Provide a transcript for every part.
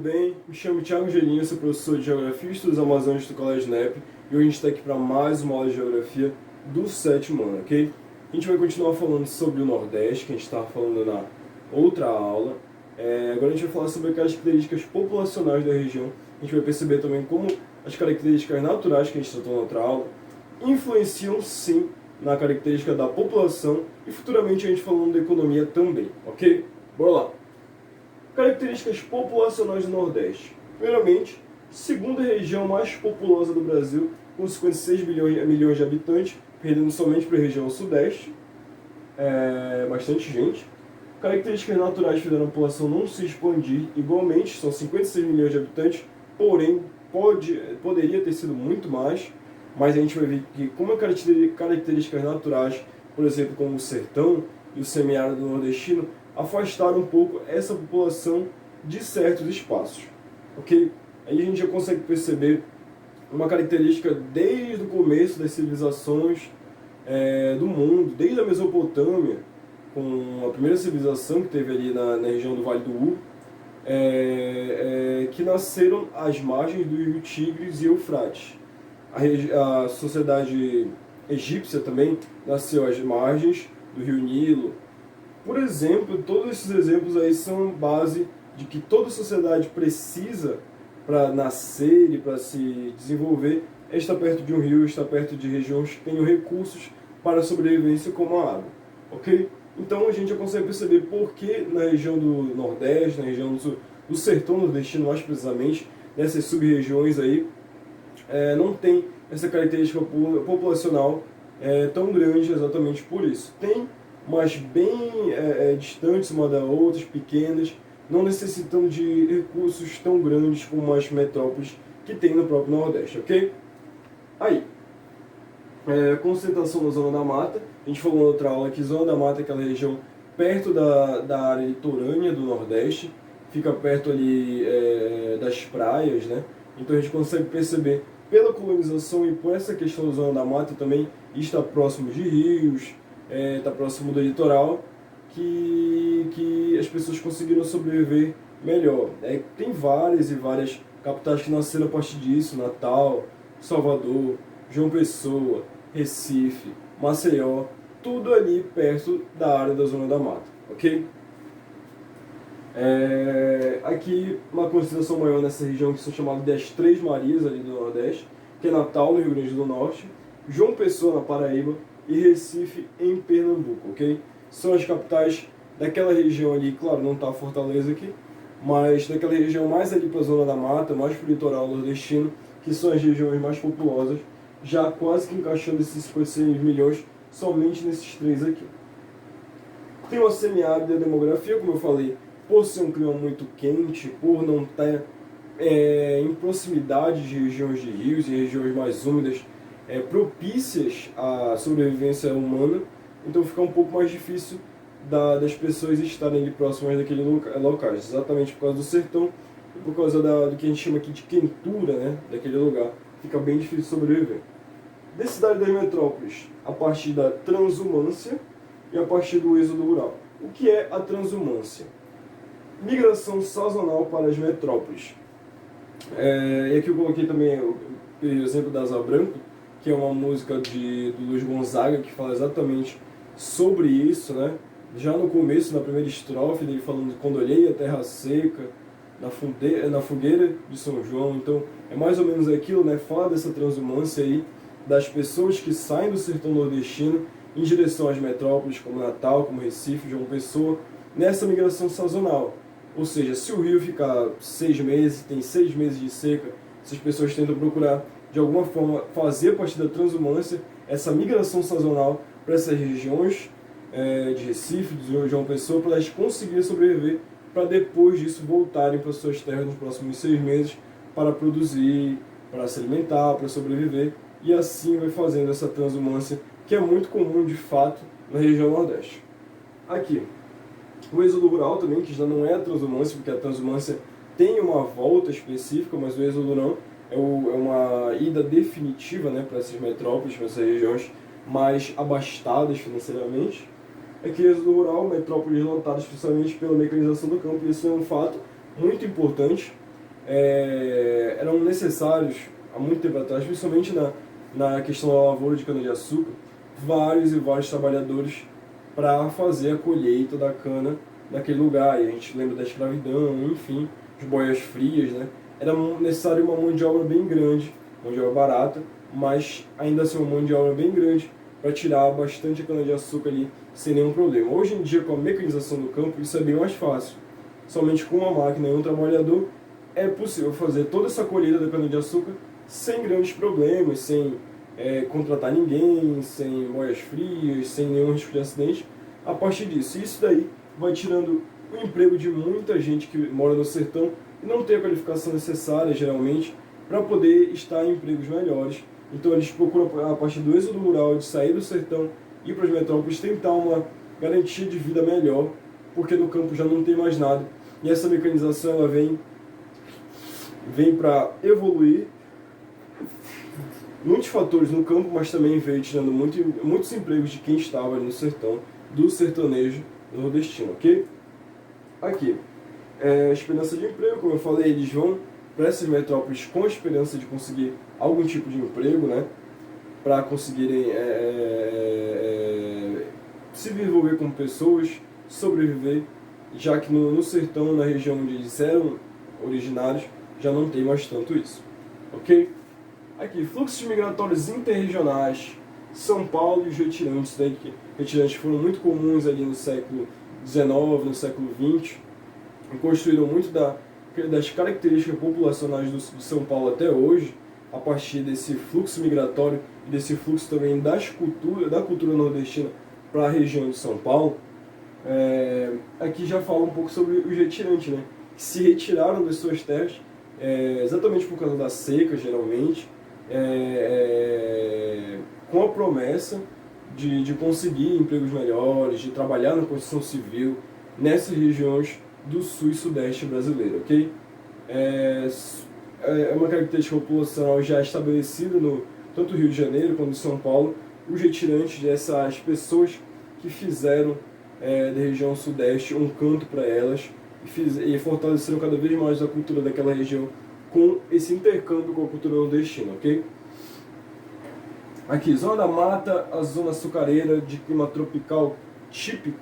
bem? Me chamo Thiago Gelinho, sou professor de Geografia e Estudos Amazônicos do Colégio NEP e hoje a gente está aqui para mais uma aula de Geografia do 7º ano, ok? A gente vai continuar falando sobre o Nordeste, que a gente estava falando na outra aula. Agora a gente vai falar sobre as características populacionais da região. A gente vai perceber também como as características naturais que a gente tratou na outra aula influenciam sim na característica da população e futuramente a gente falando da economia também, ok? Bora lá! Características populacionais do Nordeste. Primeiramente, segunda região mais populosa do Brasil, com 56 milhões de habitantes, perdendo somente para a região Sudeste. Bastante gente. Características naturais fizeram a população não se expandir igualmente, são 56 milhões de habitantes, porém poderia ter sido muito mais, mas a gente vai ver que como características naturais, por exemplo, como o sertão e o semiárido nordestino, afastaram um pouco essa população de certos espaços, ok? Aí a gente já consegue perceber uma característica desde o começo das civilizações do mundo, desde a Mesopotâmia, com a primeira civilização que teve ali na região do Vale do Ur, que nasceram às margens do rio Tigres e Eufrates. A sociedade egípcia também nasceu às margens do rio Nilo. Por exemplo, todos esses exemplos aí são base de que toda sociedade precisa para nascer e para se desenvolver estar perto de um rio, estar perto de regiões que tenham recursos para a sobrevivência como a água, ok? Então a gente já consegue perceber por que na região do Nordeste, na região do sertão nordestino mais precisamente, nessas sub-regiões aí, não tem essa característica populacional tão grande exatamente por isso. Tem, mas bem distantes uma das outras, pequenas, não necessitando de recursos tão grandes como as metrópoles que tem no próprio Nordeste, ok? Aí, concentração na Zona da Mata. A gente falou na outra aula que Zona da Mata é aquela região perto da área litorânea do Nordeste, fica perto ali das praias, né? Então a gente consegue perceber pela colonização e por essa questão da Zona da Mata também está próximo de rios, está próximo do litoral, que as pessoas conseguiram sobreviver melhor. Tem várias e várias capitais que nasceram a partir disso: Natal, Salvador, João Pessoa, Recife, Maceió, tudo ali perto da área da Zona da Mata, ok? Aqui uma consideração maior nessa região que são chamadas das Três Marias ali do Nordeste, que é Natal no Rio Grande do Norte, João Pessoa na Paraíba e Recife em Pernambuco, ok? São as capitais daquela região ali, claro, não está Fortaleza aqui, mas daquela região mais ali para a Zona da Mata, mais para o litoral nordestino, que são as regiões mais populosas, já quase que encaixando esses 56 milhões somente nesses três aqui. Tem uma semiárida demografia, como eu falei, por ser um clima muito quente, por não estar em proximidade de regiões de rios e regiões mais úmidas, propícias à sobrevivência humana, então fica um pouco mais difícil das pessoas estarem ali próximas daquele local, exatamente por causa do sertão e por causa do que a gente chama aqui de quentura, né, daquele lugar, fica bem difícil sobreviver. Densidade das metrópoles, a partir da transumância e a partir do êxodo rural. O que é a transumância? Migração sazonal para as metrópoles. E aqui eu coloquei também o exemplo da Asa Branco, que é uma música do Luiz Gonzaga, que fala exatamente sobre isso, né? Já no começo, na primeira estrofe, ele falando: quando olhei a terra seca, na fogueira de São João. Então, é mais ou menos aquilo, né? Fala dessa transumância aí, das pessoas que saem do sertão nordestino em direção às metrópoles, como Natal, como Recife, João Pessoa, nessa migração sazonal. Ou seja, se o rio ficar 6 meses, tem 6 meses de seca, essas pessoas tentam procurar, de alguma forma, fazer a partir da transumância essa migração sazonal para essas regiões de Recife, de João Pessoa, para elas conseguirem sobreviver, para depois disso voltarem para suas terras nos próximos 6 meses para produzir, para se alimentar, para sobreviver, e assim vai fazendo essa transumância, que é muito comum de fato na região Nordeste. Aqui, o êxodo rural também, que já não é a transumância, porque a transumância tem uma volta específica, mas o êxodo não, é uma ida definitiva, né, para essas metrópoles, para essas regiões mais abastadas financeiramente. Aqui, êxodo rural, metrópoles lotadas especialmente pela mecanização do campo, e isso é um fato muito importante, eram necessários, há muito tempo atrás, principalmente na questão da lavoura de cana-de-açúcar, vários e vários trabalhadores para fazer a colheita da cana naquele lugar. E a gente lembra da escravidão, enfim, de boias frias, né? Era necessário uma mão de obra bem grande, mão de obra barata, mas ainda assim uma mão de obra bem grande para tirar bastante a cana-de-açúcar ali sem nenhum problema. Hoje em dia, com a mecanização do campo, isso é bem mais fácil. Somente com uma máquina e um trabalhador é possível fazer toda essa colheita da cana-de-açúcar sem grandes problemas, sem contratar ninguém, sem boias frias, sem nenhum risco de acidente. A partir disso, isso daí vai tirando o emprego de muita gente que mora no sertão e não tem a qualificação necessária, geralmente, para poder estar em empregos melhores. Então eles procuram, a partir do êxodo rural, de sair do sertão e ir para as metrópoles, tentar uma garantia de vida melhor, porque no campo já não tem mais nada. E essa mecanização ela vem para evoluir muitos fatores no campo, mas também veio tirando muitos empregos de quem estava ali no sertão, do sertanejo nordestino, ok? Aqui, esperança de emprego, como eu falei, eles vão para essas metrópoles com a esperança de conseguir algum tipo de emprego, né? Para conseguirem se desenvolver como pessoas, sobreviver, já que no sertão, na região onde eles eram originários, já não tem mais tanto isso, ok? Aqui, fluxos migratórios interregionais. São Paulo e os retirantes, né? Retirantes foram muito comuns ali no século XIX, no século XX, e construíram muito das características populacionais do São Paulo até hoje, a partir desse fluxo migratório e desse fluxo também da cultura nordestina para a região de São Paulo. Aqui já fala um pouco sobre os retirantes, né? Que se retiraram das suas terras, exatamente por causa da seca, geralmente, com a promessa de conseguir empregos melhores, de trabalhar na construção civil nessas regiões do sul e sudeste brasileiro, ok? É uma característica populacional já estabelecida no tanto Rio de Janeiro quanto em São Paulo, os retirantes dessas pessoas que fizeram da região sudeste um canto para elas e fortaleceram cada vez mais a cultura daquela região com esse intercâmbio com a cultura nordestina, ok? Aqui, Zona da Mata, a zona açucareira de clima tropical típico.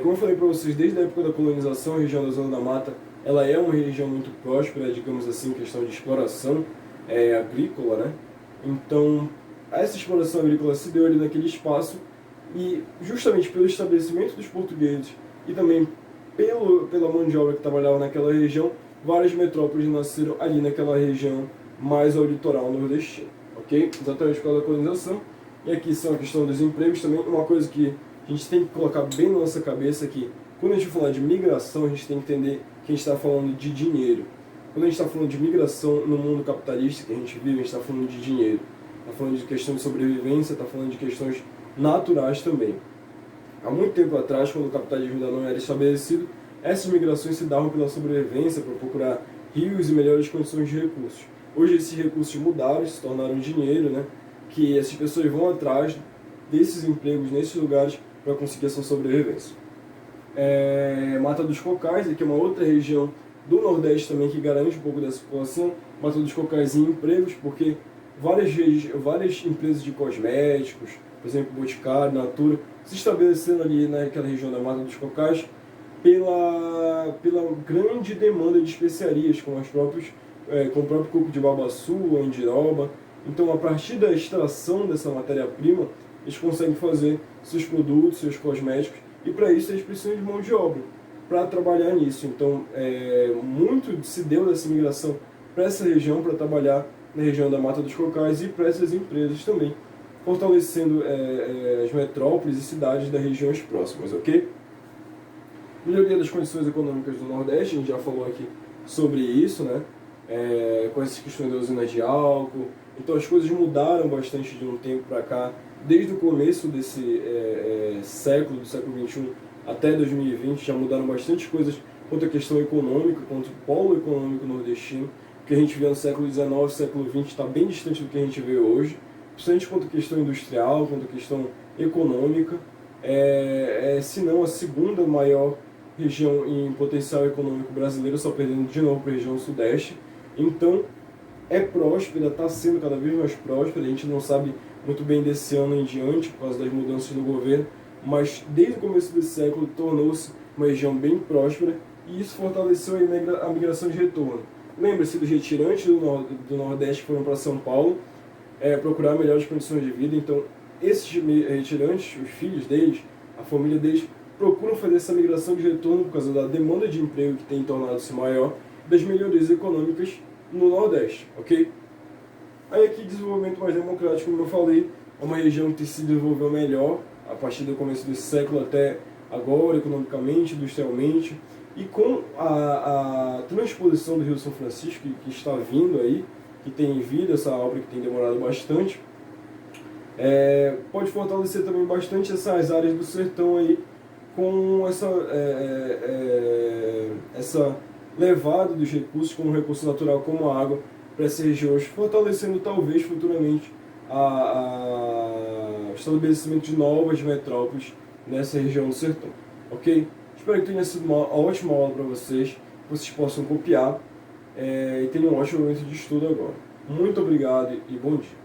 Como eu falei para vocês, desde a época da colonização, a região da Zona da Mata ela é uma região muito próspera, digamos assim, em questão de exploração agrícola, né? Então, essa exploração agrícola se deu ali naquele espaço e justamente pelo estabelecimento dos portugueses e também pela mão de obra que trabalhava naquela região, várias metrópoles nasceram ali naquela região mais ao litoral nordestino, ok? Exatamente por causa da colonização. E aqui são a questão dos empregos também, uma coisa que a gente tem que colocar bem na nossa cabeça que quando a gente falar de migração, a gente tem que entender que a gente está falando de dinheiro. Quando a gente está falando de migração no mundo capitalista que a gente vive, a gente está falando de dinheiro. Está falando de questão de sobrevivência, está falando de questões naturais também. Há muito tempo atrás, quando o capitalismo ainda não era estabelecido, essas migrações se davam pela sobrevivência, para procurar rios e melhores condições de recursos. Hoje esses recursos mudaram, se tornaram dinheiro, né? Que essas pessoas vão atrás desses empregos nesses lugares para conseguir essa sobrevivência. Mata dos Cocais, que é uma outra região do Nordeste também que garante um pouco dessa população. Mata dos Cocais em empregos, porque várias empresas de cosméticos, por exemplo, Boticário, Natura, se estabeleceram ali naquela região da Mata dos Cocais pela grande demanda de especiarias, com o próprio coco de babaçu, a indiroba. Então, a partir da extração dessa matéria-prima, eles conseguem fazer seus produtos, seus cosméticos, e para isso eles precisam de mão de obra para trabalhar nisso. Então, muito se deu dessa migração para essa região, para trabalhar na região da Mata dos Cocais e para essas empresas também, fortalecendo as metrópoles e cidades das regiões próximas, ok? Melhoria das condições econômicas do Nordeste, a gente já falou aqui sobre isso, né? Com essas questões das usinas de álcool. Então as coisas mudaram bastante de um tempo para cá, desde o começo desse século, do século XXI até 2020, já mudaram bastante coisas quanto à questão econômica, quanto ao polo econômico nordestino. O que a gente vê no século XIX, século XX está bem distante do que a gente vê hoje, principalmente quanto à questão industrial, quanto à questão econômica. Se não a segunda maior região em potencial econômico brasileiro, só perdendo de novo para a região sudeste. Então, é próspera, está sendo cada vez mais próspera. A gente não sabe muito bem desse ano em diante, por causa das mudanças no governo, mas desde o começo desse século tornou-se uma região bem próspera e isso fortaleceu a migração de retorno. Lembre-se dos retirantes do Nordeste que foram para São Paulo procurar melhores condições de vida. Então, esses retirantes, os filhos deles, a família deles, procuram fazer essa migração de retorno por causa da demanda de emprego que tem tornado-se maior, das melhorias econômicas no Nordeste, ok? Aí aqui, desenvolvimento mais democrático, como eu falei, é uma região que se desenvolveu melhor a partir do começo desse século até agora, economicamente, industrialmente, e com a transposição do Rio São Francisco, que está vindo aí, que tem vindo, essa obra que tem demorado bastante, pode fortalecer também bastante essas áreas do sertão aí, com essa levada dos recursos, como recurso natural como a água, para essas regiões, fortalecendo talvez futuramente o estabelecimento de novas metrópoles nessa região do sertão, ok? Espero que tenha sido uma ótima aula para vocês, que vocês possam copiar e tenham um ótimo momento de estudo agora. Muito obrigado e bom dia.